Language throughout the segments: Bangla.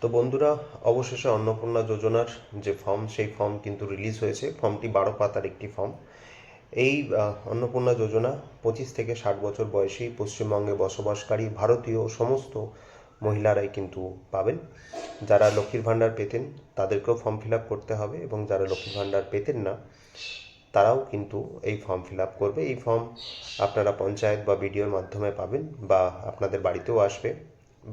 তো বন্ধুরা, অবশেষে অন্নপূর্ণা যোজনার যে ফর্ম সেই ফর্ম কিন্তু রিলিজ হয়েছে। ফর্মটি 12 পাতার একটি ফর্ম। এই অন্নপূর্ণা যোজনা 25 থেকে 60 বছর বয়সী পশ্চিমবঙ্গে বসবাসকারী ভারতীয় সমস্ত মহিলারাই কিন্তু পাবেন। যারা লক্ষ্মীর ভাণ্ডার পেতেন তাদেরকেও ফর্ম ফিল আপ করতে হবে, এবং যারা লক্ষ্মীর ভাণ্ডার পেতেন না তারাও কিন্তু এই ফর্ম ফিল আপ করবে। এই ফর্ম আপনারা পঞ্চায়েত বা বিডিওর মাধ্যমে পাবেন, বা আপনাদের বাড়িতেও আসবে,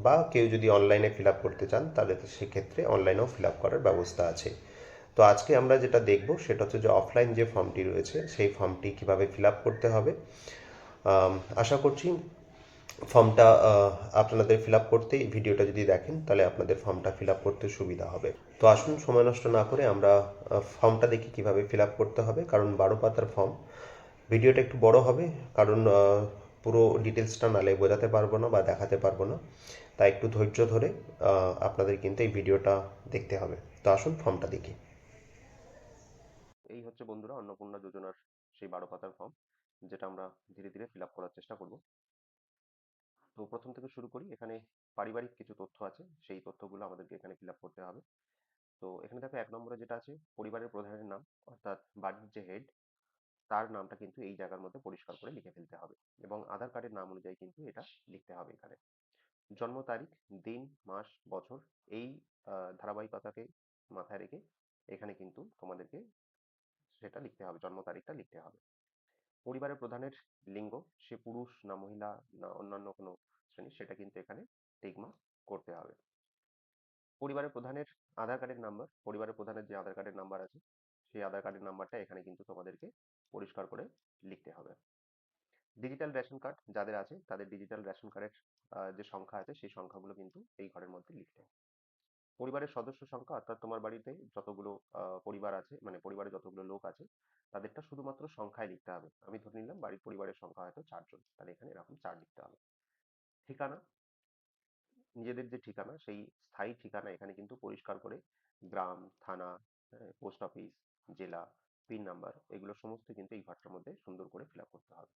বা কেউ যদি অনলাইনে ফিল আপ করতে চান তাহলে তো সেক্ষেত্রে অনলাইনেও ফিল আপ করার ব্যবস্থা আছে। তো আজকে আমরা যেটা দেখব সেটা হচ্ছে যে অফলাইন যে ফর্মটি রয়েছে সেই ফর্মটি কীভাবে ফিল আপ করতে হবে। আশা করছি ফর্মটা আপনাদের ফিল আপ করতে এই ভিডিওটা যদি দেখেন তাহলে আপনাদের ফর্মটা ফিল আপ করতে সুবিধা হবে। তো আসুন সময় নষ্ট না করে আমরা ফর্মটা দেখি কিভাবে ফিল আপ করতে হবে। কারণ 12 পাতার ফর্ম, ভিডিওটা একটু বড় হবে, কারণ পুরো ডিটেলসটা নালে বোঝাতে পারবো না বা দেখাতে পারবো না। তাই একটু ধৈর্য ধরে আপনাদের কিন্তু এই ভিডিওটা দেখতে হবে। তো আসুন ফর্মটা দেখি। এই হচ্ছে বন্ধুরা অন্নপূর্ণা যোজনার সেই 12 পাতার ফর্ম, যেটা আমরা ধীরে ধীরে ফিল আপ করার চেষ্টা করব। তো প্রথম থেকে শুরু করি। এখানে পারিবারিক কিছু তথ্য আছে, সেই তথ্যগুলো আমাদেরকে এখানে ফিল আপ করতে হবে। তো এখানে দেখো 1 নম্বরে যেটা আছে, পরিবারের প্রধানের নাম, অর্থাৎ বাড়ির যে হেড তার নামটা কিন্তু এই জায়গার মধ্যে পরিষ্কার করে লিখে ফেলতে হবে, এবং আধার কার্ডের নাম অনুযায়ী কিন্তু এটা লিখতে হবে এখানে। জন্ম তারিখ, দিন, মাস, বছর, এই ধারাবাহিকতাকে মাথায় রেখে এখানে কিন্তু তোমাদেরকে সেটা লিখতে হবে, জন্ম তারিখটা লিখতে হবে। পরিবারের প্রধানের লিঙ্গ, সে পুরুষ না মহিলা না অন্যান্য কোনো শ্রেণী, সেটা কিন্তু এখানে টিক মার্ক করতে হবে। পরিবারের প্রধানের আধার কার্ডের নাম্বার, পরিবারের প্রধানের যে আধার কার্ডের নাম্বার আছে সেই আধার কার্ডের নাম্বারটা এখানে কিন্তু তোমাদেরকে পরিষ্কার করে লিখতে হবে। ডিজিটাল রেশন কার্ড যাদের আছে তাদের ডিজিটাল রেশন কার্ডের যে সংখ্যা আছে সেই সংখ্যাগুলো কিন্তু এই ঘরের মধ্যে লিখতে হবে। পরিবারের সদস্য সংখ্যা, অর্থাৎ তোমার বাড়িতে যতগুলো পরিবার আছে, মানে পরিবারে যতগুলো লোক আছে তাদেরটা শুধুমাত্র সংখ্যায় লিখতে হবে। আমি ধরে নিলাম বাড়ির পরিবারের সংখ্যা হয়তো 4 জন, তাহলে এখানে এরকম 4 লিখতে হবে। ঠিকানা, নিজেদের যে ঠিকানা সেই স্থায়ী ঠিকানা এখানে কিন্তু পরিষ্কার করে গ্রাম, থানা, পোস্ট অফিস, জেলা, পিন নাম্বার, এগুলো সমস্ত কিন্তু এই ঘরটার মধ্যে সুন্দর করে ফিল আপ করতে হবে।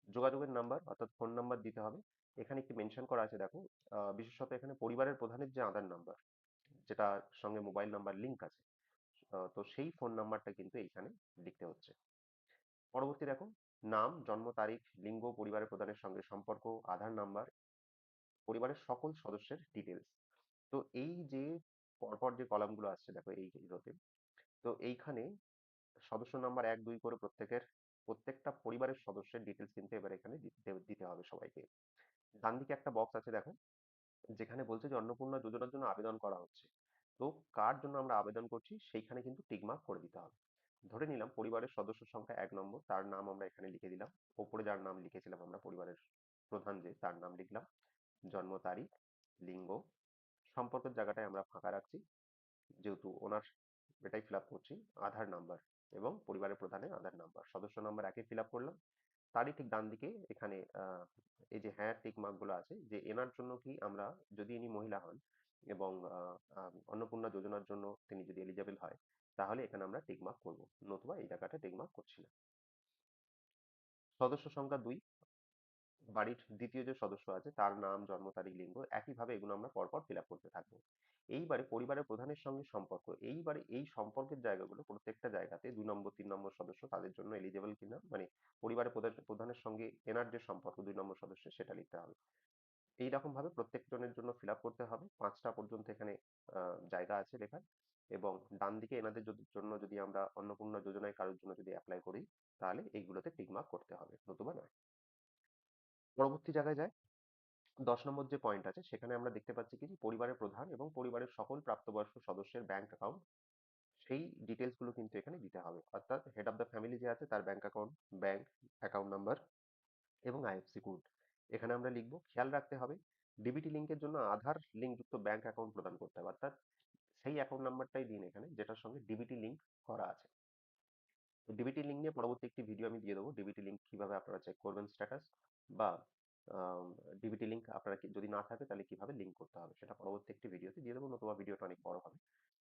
যোগাযোগের নাম্বার অর্থাৎ ফোন নাম্বার দিতে হবে। এখানে একটি মেনশন করা আছে দেখো, বিশেষত এখানে পরিবারের প্রধানের যে আধার নাম্বার, যেটার সঙ্গে মোবাইল নাম্বার লিংক আছে, তো সেই ফোন নাম্বারটা কিন্তু এইখানে লিখতে হচ্ছে। পরবর্তী দেখো, নাম, জন্ম তারিখ, লিঙ্গ, পরিবারের প্রধানের সঙ্গে সম্পর্ক, আধার নাম্বার, পরিবারের সকল সদস্যের ডিটেলস। তো এই যে পরপর যে কলামগুলো আসছে দেখো এই রোতে, তো এইখানে সদস্য নাম্বার 1 2 করে প্রত্যেকটা পরিবারের সদস্যের ডিটেলস কিন্তু এবার এখানে দিতে হবে সবাইকে। ডান দিকে একটা বক্স আছে দেখো, যেখানে বলছে যে অন্নপূর্ণা যোজনার জন্য আবেদন করা হচ্ছে। তো কার জন্য আমরা আবেদন করছি সেইখানে কিন্তু টিক মার্ক করে দিতে হবে। ধরে নিলাম পরিবারের সদস্য সংখ্যা 1 নম্বর, তার নাম আমরা এখানে লিখে দিলাম। ওপরে যার নাম লিখেছিলাম আমরা পরিবারের প্রধান যে, তার নাম লিখলাম। জন্ম তারিখ, লিঙ্গ, সম্পর্কের জায়গাটায় আমরা ফাঁকা রাখছি, যেহেতু ওনার এটাই ফিল আপ করছি। আধার নাম্বার এবং পরিবারের প্রধানের আধার নাম্বার, সদস্য নাম্বার একই ফিল আপ করলাম। তারই ঠিক ডান দিকে এখানে এই যে হ্যাঁ টিক মার্ক গুলো আছে, যে এনার জন্য কি আমরা, যদি ইনি মহিলা হন এবং অন্নপূর্ণা যোজনার জন্য তিনি যদি এলিজেবল হয় তাহলে এখানে আমরা টিক মার্ক করবো, নতুবা এই জায়গাটা টিক মার্ক করছি না। সদস্য সংখ্যা 2, বাড়ির দ্বিতীয় যে সদস্য আছে তার নাম, জন্ম তারিখ, লিঙ্গ, একইভাবে এগুলো আমরা পরপর ফিল আপ করতে থাকবো। এইবারে পরিবারের প্রধানের সঙ্গে সম্পর্ক, এইবারে এই সম্পর্কের জায়গাগুলো প্রত্যেকটা জায়গাতে 2 নম্বর 3 নম্বর সদস্য তাদের জন্য এলিজেবল কিনা, মানে পরিবারের প্রধানের সঙ্গে এনার যে সম্পর্ক 2 নম্বর সদস্য সেটা লিখতে হবে। এইরকম ভাবে প্রত্যেকজনের জন্য ফিল আপ করতে হবে। 5টা পর্যন্ত এখানে জায়গা আছে লেখার। এবং ডান দিকে এনাদের জন্য যদি আমরা অন্নপূর্ণা যোজনায় কারোর জন্য যদি অ্যাপ্লাই করি তাহলে এইগুলোতে টিক মার্ক করতে হবে, নতুবা নয়। পরবর্তী জায়গায় যায়, 10 নম্বর যে পয়েন্ট আছে সেখানে আমরা দেখতে পাচ্ছি কি, পরিবারের প্রধান এবং পরিবারের সকল প্রাপ্তবয়স্ক সদস্যের ব্যাংক অ্যাকাউন্ট, সেই ডিটেলস গুলো কিন্তু এখানে দিতে হবে। অর্থাৎ হেড অফ দ্য ফ্যামিলি যে আছে তার bank account, bank account number এবং আইএফসি কোড এখানে আমরা লিখবো। খেয়াল রাখতে হবে ডিবিটি লিঙ্কের জন্য আধার লিঙ্ক যুক্ত ব্যাংক অ্যাকাউন্ট প্রদান করতে হবে, অর্থাৎ সেই অ্যাকাউন্ট নাম্বারটাই দিন এখানে যেটার সঙ্গে ডিবিটি লিঙ্ক করা আছে। তো ডিবিটি লিঙ্ক নিয়ে পরবর্তী একটি ভিডিও আমি দিয়ে দেবো, ডিবিটি লিঙ্ক কিভাবে আপনারা চেক করবেন স্ট্যাটাস, বা ডিবিটি লিঙ্ক আপনারা যদি না থাকে তাহলে কিভাবে লিঙ্ক করতে হবে সেটা পরবর্তী একটি ভিডিওতে দিয়ে দেবো, নতুবা ভিডিওটা অনেক বড় হবে।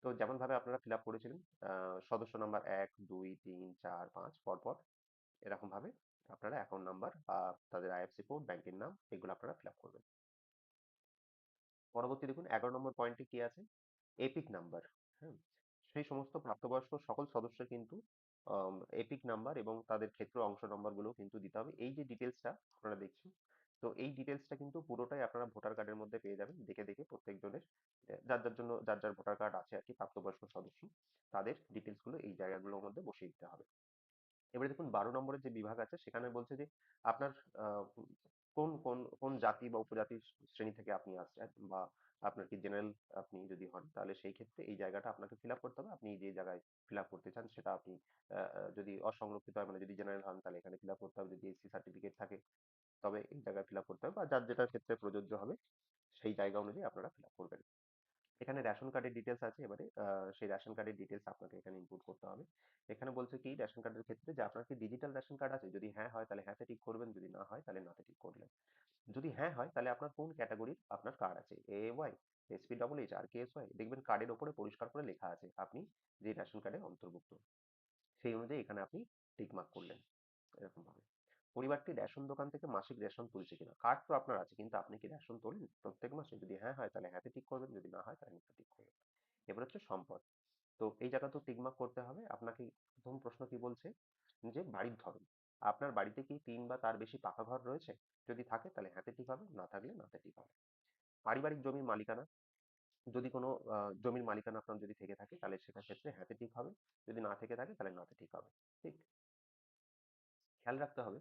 তো যেমন ভাবে আপনারা ফিল আপ করেছিলেন, সদস্য নাম্বার 1 2 3 4 5 পরপর এরকম ভাবে আপনারা অ্যাকাউন্ট নাম্বার বা তাদের আইএফসি কোড, ব্যাংকের নাম, এগুলো আপনারা ফিল আপ করবেন। পরবর্তী দেখুন 11 নম্বর পয়েন্টে কি আছে? Epic number. হ্যাঁ? সেই সমস্ত প্রাপ্তবয়স্ক সকল সদস্যের কিন্তু এপিক নাম্বার এবং তাদের ক্ষেত্র অংশ নাম্বারগুলোও কিন্তু দিতে হবে। এই যে ডিটেইলসটা আপনারা দেখছেন, তো এই ডিটেইলসটা কিন্তু পুরোটাই আপনারা ভোটার কার্ডের মধ্যে পেয়ে যাবেন। দেখে, দেখে প্রত্যেকজনের যার জন্য যার ভোটার কার্ড আছে আরকি প্রাপ্তবয়স্ক সদস্য, তাদের ডিটেইলসগুলো এই জায়গাগুলোর মধ্যে বসিয়ে দিতে হবে। এবারে দেখুন 12 নম্বরের যে বিভাগ আছে সেখানে বলছে যে আপনার কোন জাতি বা উপজাতির শ্রেণী থেকে আপনি আসছেন, বা আপনার কি জেনারেল আপনি যদি হন, তাহলে সেই ক্ষেত্রে এই জায়গাটা আপনাকে ফিল আপ করতে হবে। আপনি যে জায়গায় ফিল আপ করতে চান সেটা আপনি যদি অসংরক্ষিত হয়, মানে যদি জেনারেল হন তাহলে এখানে ফিল আপ করতে হবে। যদি এসসি সার্টিফিকেট থাকে তবে এই জায়গায় ফিল আপ করতে হবে, বা যার যেটার ক্ষেত্রে প্রযোজ্য হবে সেই জায়গা অনুযায়ী আপনারা ফিল আপ করবেন। এখানে রেশন কার্ডের ডিটেলস আছে। এবারে সেই রেশন কার্ডের ডিটেলস আপনাকে এখানে ইনপুট করতে হবে। এখানে বলছে কি রেশন কার্ডের ক্ষেত্রে যে আপনার কি ডিজিটাল রেশন কার্ড আছে? যদি হ্যাঁ হয় তাহলে হ্যাঁতে টিক করবেন, যদি না হয় তাহলে নাতে টিক করলেন। যদি হ্যাঁ হয় তাহলে আপনার কোন ক্যাটাগরির আপনার কার্ড আছে? AAY, এসপিডব্লিউএইচ, RKSY? দেখবেন কার্ডের ওপরে পরিষ্কার করে লেখা আছে আপনি যে রেশন কার্ডের অন্তর্ভুক্ত। সেই অনুযায়ী এখানে আপনি টিক মার্ক করলেন এরকম ভাবে। পরিবারটি রেশন দোকান থেকে মাসিক রেশন তুলছে কিনা? কার্ড তো আপনার আছে, কিন্তু আপনি কি রেশন তোলেন প্রত্যেক মাসে? যদি হ্যাঁ হয় তাহলে হ্যাঁতে টিক করবেন, যদি না হয় তাহলে নাতে টিক করবেন। এবার হচ্ছে সম্পদ। তো এই জায়গাতেও টিক মার্ক করতে হবে। আপনাকে প্রথম প্রশ্ন কি বলছে? যে বাড়ির ধরন। আপনার বাড়িতে কি ৩ বা তার বেশি পাকা ঘর রয়েছে? যদি থাকে তাহলে হ্যাঁতে টিক হবে, না থাকলে নাতে টিক হবে। পারিবারিক জমির মালিকানা। যদি কোনো জমির মালিকানা আপনার যদি থেকে থাকে তাহলে সেটার ক্ষেত্রে হ্যাঁতে টিক হবে। যদি না থেকে থাকে তাহলে নাতে টিক হবে। ঠিক? খেয়াল রাখতে হবে,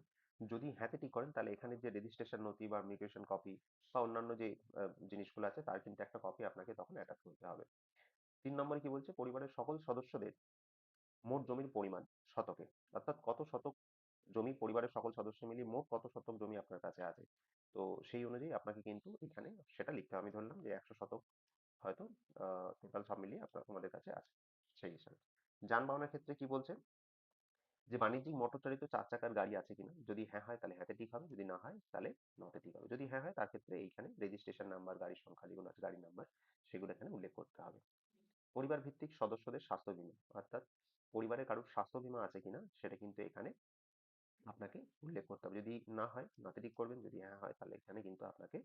যদি হ্যাঁতে টিক করেন তাহলে এখানে যে রেজিস্ট্রেশন নথি বা মিউটেশন কপি বা অন্যান্য যে জিনিসগুলো আছে তার কিন্তু একটা কপি আপনাকে তখন অ্যাটাচ করতে হবে। ৩ নম্বরে কি বলছে? পরিবারের সকল সদস্যদের মোট জমির পরিমাণ শতকে। অর্থাৎ কত শতক জমি পরিবারের সকল সদস্য মিলিয়ে মোট কত শতক জমি আপনার কাছে আছে। তো সেই অনুযায়ী আপনাকে কিন্তু এখানে সেটা লিখতে হবে। আমি ধরলাম যে ১০০ শতক হয়তো টোটাল সব মিলিয়ে তোমাদের কাছে আছে। সেই হিসাবে। যানবাহনের ক্ষেত্রে কি বলছে? যে বাণিজ্যিক মোটর চালিত ৪ চাকার গাড়ি আছে কিনা? যদি হ্যাঁ হয় তাহলে হ্যাঁতে টিক হবে, যদি না হয় তাহলে নতে টিক হবে। যদি হ্যাঁ হয় তার ক্ষেত্রে এইখানে রেজিস্ট্রেশন নাম্বার, গাড়ির সংখ্যা যেগুলো আছে গাড়ির নাম্বার সেগুলো এখানে উল্লেখ করতে হবে। পরিবার ভিত্তিক সদস্যদের স্বাস্থ্য বীমা, অর্থাৎ পরিবারের কারোর স্বাস্থ্য বীমা আছে কিনা সেটা কিন্তু এখানে আপনাকে উল্লেখ করতে হবে। যদি না হয় নাতে টিক করবেন, যদি হ্যাঁ হয় তাহলে এখানে কিন্তু আপনাকে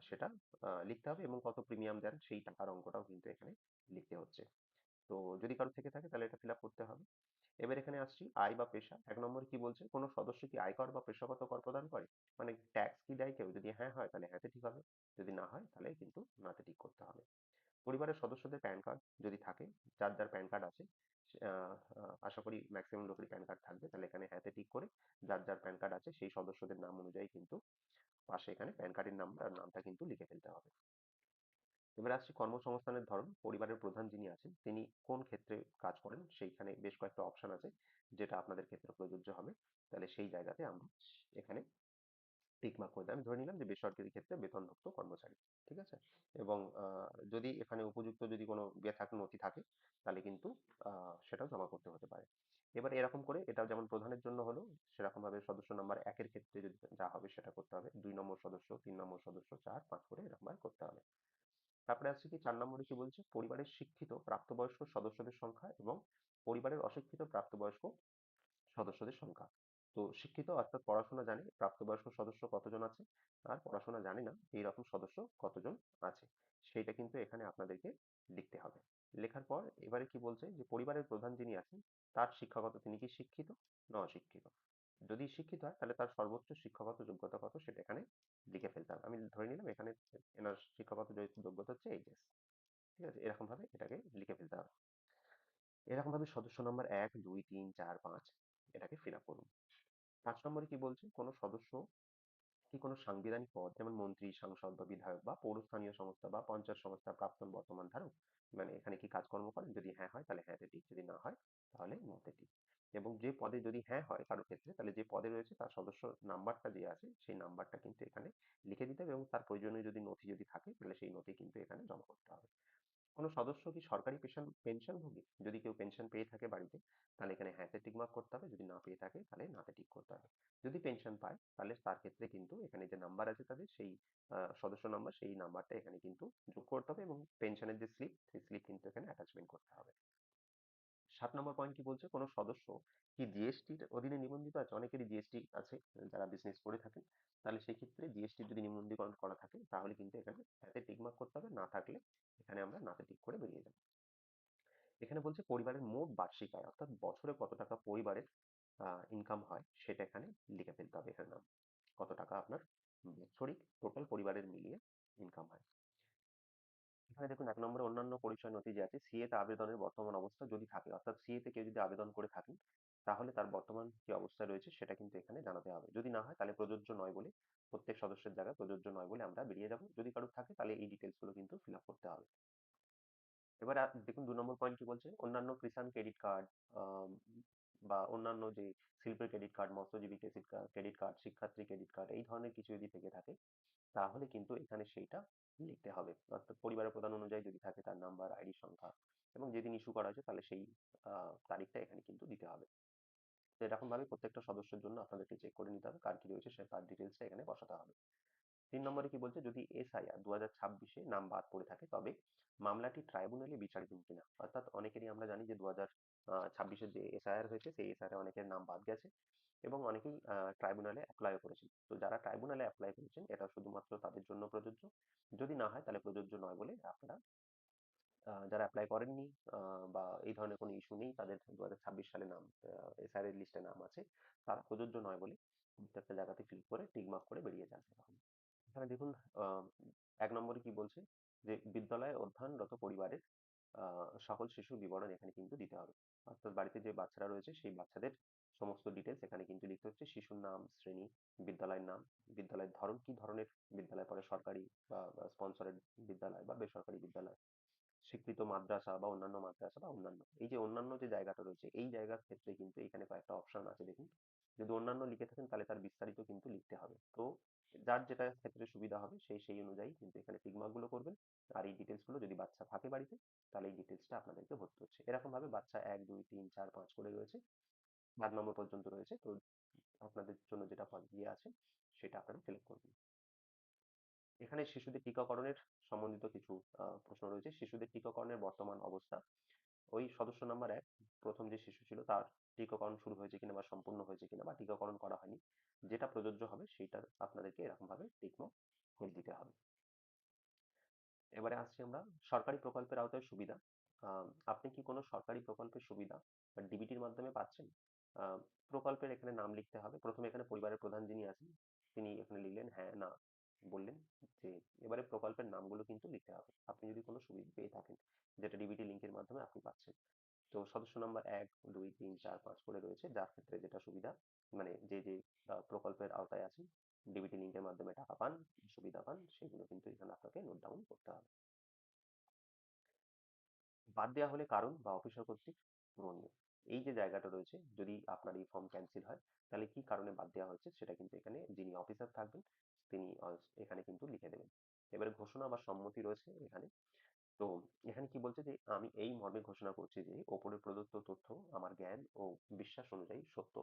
সেটা লিখতে হবে এবং কত প্রিমিয়াম দেন সেই টাকার অঙ্কটাও কিন্তু এখানে লিখতে হচ্ছে। তো যদি কারো থেকে থাকে তাহলে এটা ফিল আপ করতে হবে। এবার এখানে আসছি আয় বা পেশা। ১ নম্বরে কি বলছে? কোন সদস্য কি আয়কর বা পেশাগত কর প্রদান করে? মানে ট্যাক্স কি দেয় কেউ? যদি হ্যাঁ হয় তাহলে হ্যাঁতে ঠিক হবে। যদি না হয় তাহলে কিন্তু নাতে টিক করতে হবে। পরিবারের সদস্যদের প্যান কার্ড যদি থাকে, যার প্যান কার্ড আছে, সে আশা করি মেক্সিমাম লোকেরই প্যান কার্ড থাকবে। তাহলে এখানে হ্যাঁতে টিক করে যার প্যান কার্ড আছে সেই সদস্যদের নাম অনুযায়ী কিন্তু পাশে এখানে প্যান কার্ডের নাম্বার আর নামটা কিন্তু লিখে ফেলতে হবে। এবার আসছি কর্মসংস্থানের ধরন। পরিবারের প্রধান যিনি আছেন তিনি কোন ক্ষেত্রে কাজ করেন? সেইখানে বেশ কয়েকটা অপশন আছে যেটা আপনাদের ক্ষেত্রে প্রযোজ্য হবে। তাহলে সেই জায়গাতে আমরা এখানে টিক মার্ক করে দেই। আমি ধরে নিলাম যে বেসরকারি ক্ষেত্রে বেতনভুক্ত কর্মচারী। ঠিক আছে? এবং যদি এখানে উপযুক্ত যদি কোনো নথি থাকে তাহলে কিন্তু সেটাও জমা করতে হতে পারে। এবার এরকম করে এটাও যেমন প্রধানের জন্য হলো, সেরকমভাবে সদস্য নাম্বার ১ এর ক্ষেত্রে যদি যা হবে সেটা করতে হবে। ২ নম্বর সদস্য, ৩ নম্বর সদস্য, ৪, ৫ করে এরকমভাবে করতে হবে। তারপরে আসছে কি ৪ নম্বরে কি বলছে? পরিবারের শিক্ষিত প্রাপ্তবয়স্ক সদস্যদের সংখ্যা এবং পরিবারের অশিক্ষিত প্রাপ্তবয়স্ক সদস্যদের সংখ্যা। তো শিক্ষিত অর্থাৎ পড়াশোনা জানে প্রাপ্তবয়স্ক সদস্য কতজন আছে, আর পড়াশোনা জানে না এইরকম সদস্য কতজন আছে, সেইটা কিন্তু এখানে আপনাদেরকে লিখতে হবে। লেখার পর এবারে কি বলছে? যে পরিবারের প্রধান যিনি আছেন তার শিক্ষাগত, তিনি কি শিক্ষিত না অশিক্ষিত? যদি শিক্ষিত হয় তাহলে তার সর্বোচ্চ শিক্ষাগত যোগ্যতা কত সেটা এখানে লিখে ফেলতে হবে। আমি ধরে নিলাম এখানে এনার শিক্ষাগত যোগ্যতা হচ্ছে এইচএস। ঠিক আছে? এরকম ভাবে এটাকে লিখে ফেলতে হবে। এরকম ভাবে সদস্য নম্বর ১, ২, ৩, ৪, ৫ এটাকে ফিল আপ করুন। ৫ নম্বরে কি বলছে? কোনো সদস্য কি কোনো সাংবিধানিক পদ যেমন মন্ত্রী, সাংসদ বা বিধায়ক বা পৌরস্থানীয় সংস্থা বা পঞ্চায়েত সংস্থার প্রাক্তন বর্তমান ধারক, মানে এখানে কি কাজকর্ম করেন? যদি হ্যাঁ হয় তাহলে হ্যাঁতে টিক, যদি না হয় তাহলে নোতে টিক। এবং যে পদে যদি হ্যাঁ হয় কারোর ক্ষেত্রে তাহলে যে পদে রয়েছে তার সদস্য নাম্বারটা যে আছে সেই নাম্বারটা কিন্তু এখানে লিখে দিতে হবে এবং তার প্রয়োজনীয় যদি নথি যদি থাকে তাহলে সেই নথি কিন্তু এখানে জমা করতে হবে। কোনো সদস্য কি সরকারি পেনশনভোগী? যদি কেউ পেনশন পেয়ে থাকে বাড়িতে তাহলে এখানে হ্যাঁতে টিক মার্ক করতে হবে, যদি না পেয়ে থাকে তাহলে নাতে টিক করতে হবে। যদি পেনশন পায় তাহলে তার ক্ষেত্রে কিন্তু এখানে যে নাম্বার আছে তাদের সেই সদস্য নাম্বার, সেই নাম্বারটা এখানে কিন্তু যোগ করতে হবে এবং পেনশনের যে স্লিপ সেই স্লিপ কিন্তু এখানে অ্যাটাচমেন্ট করতে হবে। 7 নম্বর পয়েন্ট কি বলছে, কোনো সদস্য কি জিএসটির অধীনে নিবন্ধিত আছে? অনেকেরই জিএসটি আছে যারা বিজনেস করে থাকেন। তাহলে সেক্ষেত্রে জিএসটি যদি নিবন্ধীকরণ করা থাকে তাহলে কিন্তু এখানে হ্যাঁতে টিক মার্ক করতে হবে, না থাকলে এখানে আমরা নাতে টিক করে বেরিয়ে যাব। এখানে বলছে পরিবারের মোট বার্ষিক আয়, অর্থাৎ বছরে কত টাকা পরিবারের ইনকাম হয় সেটা এখানে লিখে ফেলতে হবে। এখানে নাম কত টাকা আপনার বাৎসরিক টোটাল পরিবারের মিলিয়ে ইনকাম হয়। এখানে দেখুন 1 নম্বরে অন্যান্য পরিচয় নথি যে আছে, সিএ তে আবেদনের বর্তমান অবস্থা যদি থাকে, অর্থাৎ সিএ তে কেউ যদি আবেদন করে থাকেন তাহলে তার বর্তমান কি অবস্থায় রয়েছে সেটা কিন্তু এখানে জানাতে হবে। যদি না হয় তাহলে প্রযোজ্য নয় বলে, প্রত্যেক সদস্যের জায়গায় প্রযোজ্য নয় বলে আমরা বেরিয়ে যাব। যদি কারোর থাকে তাহলে এই ডিটেলস গুলো কিন্তু ফিল আপ করতে হবে। এবার দেখুন 2 নম্বর পয়েন্ট কি বলছে, অন্যান্য কিষাণ ক্রেডিট কার্ড বা অন্যান্য যে শিল্পের ক্রেডিট কার্ড, মৎস্যজীবী ক্রেডিট কার্ড, শিক্ষার্থী ক্রেডিট কার্ড, এই ধরনের কিছু যদি থেকে থাকে তাহলে কিন্তু এখানে সেইটা লিখতে হবে। অর্থাৎ পরিবারের প্রধান অনুযায়ী যদি থাকে তার নাম্বার, আইডি সংখ্যা এবং যেদিন ইস্যু করা হয়েছে তাহলে সেই তারিখটা এখানে কিন্তু দিতে হবে। তো এরকম ভাবে প্রত্যেকটা সদস্যের জন্য আপনাদেরকে চেক করে নিতে হবে কার কি রয়েছে, সে তার ডিটেলসটা এখানে বসাতে হবে। 3 নম্বরে কি বলছে, যদি এসআইআর 2026-এ নাম বাদ পড়ে থাকে তবে মামলাটি ট্রাইব্যুনালে বিচারাধীন কিনা। অর্থাৎ অনেকেরই আমরা জানি যে 2026-এর যে এসআইআর হয়েছে সেই এসআইআর অনেকের নাম বাদ গেছে এবং অনেকেই ট্রাইব্যুনালে অ্যাপ্লাইও করেছেন। তো যারা ট্রাইব্যুনালে অ্যাপ্লাই করেছেন এটা শুধুমাত্র তাদের জন্য প্রযোজ্য। যদি না হয় তাহলে প্রযোজ্য নয় বলে আপনারা যারা অ্যাপ্লাই করেননি বা এই ধরনের কোনো ইস্যু নেই, তাদের 2026 সালে নাম এসআইআর এর লিস্টে নাম আছে, তারা প্রযোজ্য নয় বলে প্রত্যেকটা জায়গাতে ক্লিক করে টিক মার্ক করে বেরিয়ে যান। এখানে দেখুন 1 নম্বরে কি বলছে, যে বিদ্যালয়ে অধ্যয়নরত পরিবারের সকল শিশুর বিবরণ এখানে কিন্তু দিতে হবে। অর্থাৎ বাড়িতে যে বাচ্চারা রয়েছে সেই বাচ্চাদের সমস্ত ডিটেলস এখানে কিন্তু লিখতে হচ্ছে। শিশুর নাম, শ্রেণী, বিদ্যালয়ের নাম, বিদ্যালয়ের ধরন, কি ধরনের বিদ্যালয় পড়ে, সরকারি বা স্পন্সরেড বিদ্যালয় বা বেসরকারি বিদ্যালয়, স্বীকৃত মাদ্রাসা বা অন্যান্য মাদ্রাসা বা অন্যান্য। এই যে অন্যান্য যে জায়গাটা রয়েছে এই জায়গার ক্ষেত্রে কিন্তু এখানে কয়েকটা অপশন আছে দেখুন। যদি অন্যান্য লিখে থাকেন তাহলে তার বিস্তারিত কিন্তু লিখতে হবে। তো যার যেটা ক্ষেত্রে সুবিধা হবে সেই অনুযায়ী কিন্তু এখানে টিক মার্ক গুলো করবেন। আর এই ডিটেলস গুলো যদি বাচ্চা থাকে বাড়িতে তাহলে এই ডিটেলসটা আপনাদেরকে ভরতে হচ্ছে। এরকম ভাবে বাচ্চা 1, 2, 3, 4, 5 করে রয়েছে, 5 নম্বর পর্যন্ত রয়েছে। তো আপনাদের জন্য যেটা ইয়ে আছে সেটা আপনারা সিলেক্ট করবেন। এখানে শিশুদের টিকাকরণের সম্বন্ধিত কিছু প্রশ্ন রয়েছে। শিশুদের টিকাকরণের বর্তমান অবস্থা, ওই সদস্য নাম্বার 1 প্রথম যে শিশু ছিল তার টিকাকরণ শুরু হয়েছে কিনা বা সম্পূর্ণ হয়েছে কিনা বা টিকাকরণ করা হয়নি, যেটা প্রযোজ্য হবে সেইটা আপনাদেরকে এরকম ভাবে টিক মার্ক করে দিতে হবে। এবারে আসছি আমরা সরকারি প্রকল্পের আওতায় সুবিধা। আপনি কি কোনো সরকারি প্রকল্পের সুবিধা বা ডিবিটির মাধ্যমে পাচ্ছেন? প্রকল্পের এখানে নাম লিখতে হবে। প্রথমে এখানে পরিবারের প্রধান যিনি আছেন তিনি এখানে লিখলেন হ্যাঁ না বললেন, যে এবারে প্রকল্পের নামগুলো কিন্তু লিখতে হবে আপনি যদি কোনো সুবিধা পেয়ে থাকেন যেটা ডিবিটি লিঙ্কের মাধ্যমে আপনি পাচ্ছেন। তো সদস্য নাম্বার 1, 2, 3, 4, 5 করে রয়েছে, যার ক্ষেত্রে যেটা সুবিধা, মানে যে প্রকল্পের আওতায় আছেন, ডিবিটি লিঙ্কের মাধ্যমে টাকা পান, সুবিধা পান, সেগুলো কিন্তু এখানে আপনাকে নোট ডাউন করতে হবে। বাদ দেওয়া হলে কারণ বা অফিসার কর্তৃক পূরণীয়। এই যে জায়গাটা রয়েছে, যদি আপনার এই ফর্ম ক্যান্সেল হয় তাহলে কি কারণে বাদ দেওয়া হয়েছে সেটা কিন্তু এখানে যিনি অফিসার থাকবেন তিনি এখানে কিন্তু লিখে দেবেন। এবারে ঘোষণা বা সম্মতি রয়েছে এখানে। তো এখানে কি বলছে, যে আমি এই মর্মে ঘোষণা করছি যে ওপরে প্রদত্ত তথ্য আমার জ্ঞান ও বিশ্বাস অনুযায়ী সত্য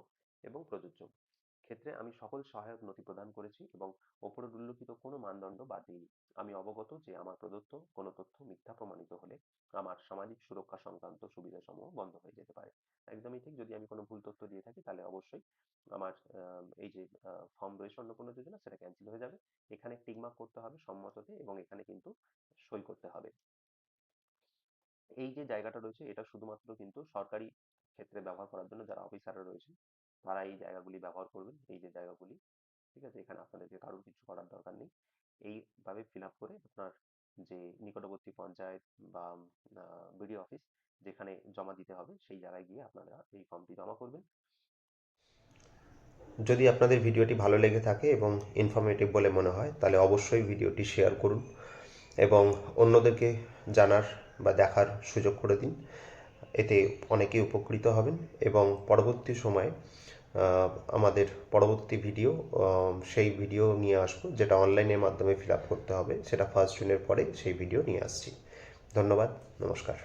এবং প্রযোজ্য। ক্ষেত্রে আমি সকল সহায়ক নথি প্রদান করেছি এবং ওপরে উল্লেখিত কোনো মানদণ্ড বাদ দিইনি। আমি অবগত যে আমার প্রদত্ত কোনো তথ্য মিথ্যা প্রমাণিত হলে আমার সামাজিক সুরক্ষা সংক্রান্ত সুবিধাসমূহ বন্ধ হয়ে যেতে পারে। একদমই ঠিক, যদি আমি কোনো ভুল তথ্য দিয়ে থাকি তাহলে অবশ্যই আমার এই যে ফর্ম রয়েছে অন্নপূর্ণা যোজনা সেটা ক্যান্সেল হয়ে যাবে। এখানে টিক মার্ক করতে হবে সম্মততে এবং এখানে কিন্তু সই করতে হবে। এই যে জায়গাটা রয়েছে এটা শুধুমাত্র কিন্তু সরকারি ক্ষেত্রে ব্যবহার করার জন্য, যারা অফিসাররা রয়েছে তারা এই জায়গাগুলি ব্যবহার করবেন, এই যে জায়গাগুলি, ঠিক আছে? এখানে আপনাদেরকে কারোর কিছু করার দরকার নেই। এইভাবে ফিল আপ করে আপনার যে নিকটবর্তী পঞ্চায়েত বা বিডিও অফিস যেখানে জমা দিতে হবে সেই জায়গায় গিয়ে আপনারা এই ফর্মটি জমা করবেন। যদি আপনাদের ভিডিওটি ভালো লেগে থাকে এবং ইনফরমেটিভ বলে মনে হয় তাহলে অবশ্যই ভিডিওটি শেয়ার করুন এবং অন্যদেরকে জানার বা দেখার সুযোগ করে দিন। এতে অনেকেই উপকৃত হবেন এবং পরবর্তী সময়ে আমাদের পরবর্তী ভিডিও সেই ভিডিও নিয়ে আসবো যেটা অনলাইনের মাধ্যমে ফিল আপ করতে হবে, সেটা 1 জুনের পরে সেই ভিডিও নিয়ে আসছি। ধন্যবাদ, নমস্কার।